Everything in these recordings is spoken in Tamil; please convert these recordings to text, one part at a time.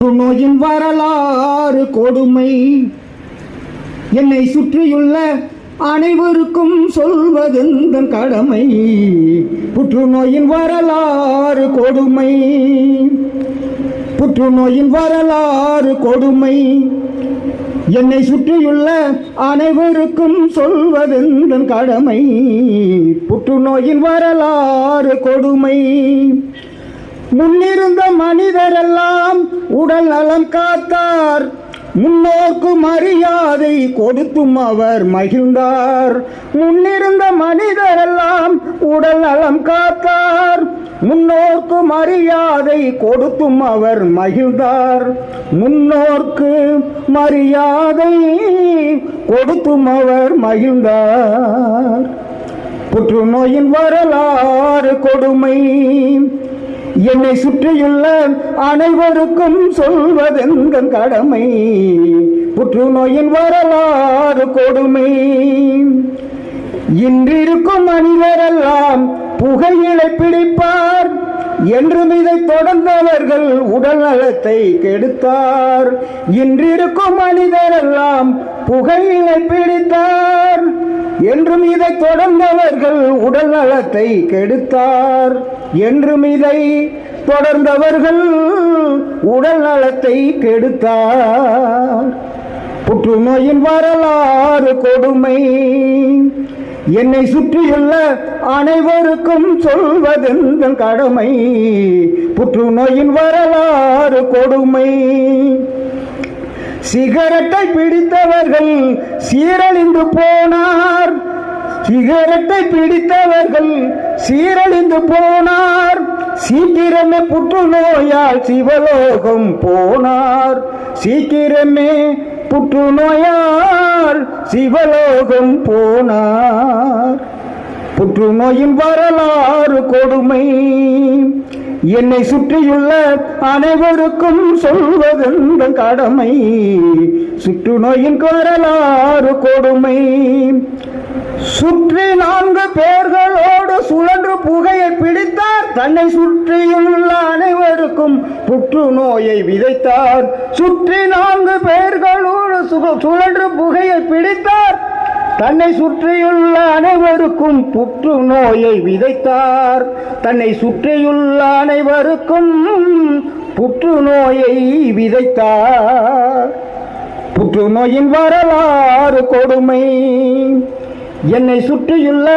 நோயின் வரலாறு கொடுமை. என்னை சுற்றியுள்ள அனைவருக்கும் சொல்வதெந்தன் கடமை. புற்றுநோயின் வரலாறு கொடுமை. புற்றுநோயின் வரலாறு கொடுமை. என்னை சுற்றியுள்ள அனைவருக்கும் சொல்வதெந்தன் கடமை. புற்றுநோயின் வரலாறு கொடுமை. முன்னிருந்த மனிதரெல்லாம் உடல் நலம் காத்தார். முன்னோர்க்கு மரியாதை கொடுத்தும் அவர் மகிழ்ந்தார். முன்னிருந்த மனிதரெல்லாம் உடல் நலம் காத்தார். முன்னோர்க்கு மரியாதை கொடுத்தும் அவர் மகிழ்ந்தார். முன்னோர்க்கு மரியாதை கொடுத்தும் அவர் மகிழ்ந்தார். புற்றுநோயின் வரலாறு கொடுமை. என்னை சுற்றியுள்ள அனைவருக்கும் சொல்வதெந்தன் கடமை. புற்றுநோயின் வரலாறு கொடுமை. இன்றிருக்கும் மனிதரெல்லாம் புகையிலை பிடிப்பார். என்றும் இதை தொடர்ந்தவர்கள் உடல் நலத்தை கெடுத்தார். இன்றிருக்கும் மனிதரெல்லாம் புகையிலை பிடித்தார். என்றும் இதை தொடர்ந்தவர்கள் உடல் நலத்தை கெடுத்தார். என்றும் இதை தொடர்ந்தவர்கள் உடல் நலத்தை கெடுத்தார். புற்றுநோயின் வரலாறு கொடுமை. என்னை சுற்றியுள்ள அனைவருக்கும் சொல்வதெந்தன் கடமை. புற்றுநோயின் வரலாறு கொடுமை. சிகரெட்டை பிடித்தவர்கள் சீரழிந்து போனார். சிகரெட்டை பிடித்தவர்கள் சீரழிந்து போனார். சீக்கிரமே புற்றுநோயால் சிவலோகம் போனார். சீக்கிரமே புற்றுநோயால் சிவலோகம் போனார். புற்றுநோயின் வரலாறு கொடுமை. என்னை சுற்றியுள்ள அனைவருக்கும் சொல்வதெந்தன் கடமை. புற்றுநோயின் வரலாறு கொடுமை. சுற்றி 4 பேர்களோடு சுழன்று புகையை பிடித்தார். தன்னை சுற்றியுள்ள அனைவருக்கும் புற்றுநோயை விதைத்தார். சுற்றி 4 பேர்களோடு சுழன்று புகையை பிடித்தார். தன்னை சுற்றியுள்ள அனைவருக்கும் புற்றுநோயை விதைத்தார். தன்னை சுற்றியுள்ள அனைவருக்கும் புற்றுநோயை விதைத்தார். புற்றுநோயின் வரலாறு கொடுமை. என்னை சுற்றியுள்ள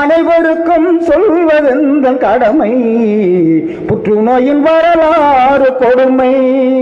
அனைவருக்கும் சொல்வதெந்தன் கடமை. புற்றுநோயின் வரலாறு கொடுமை.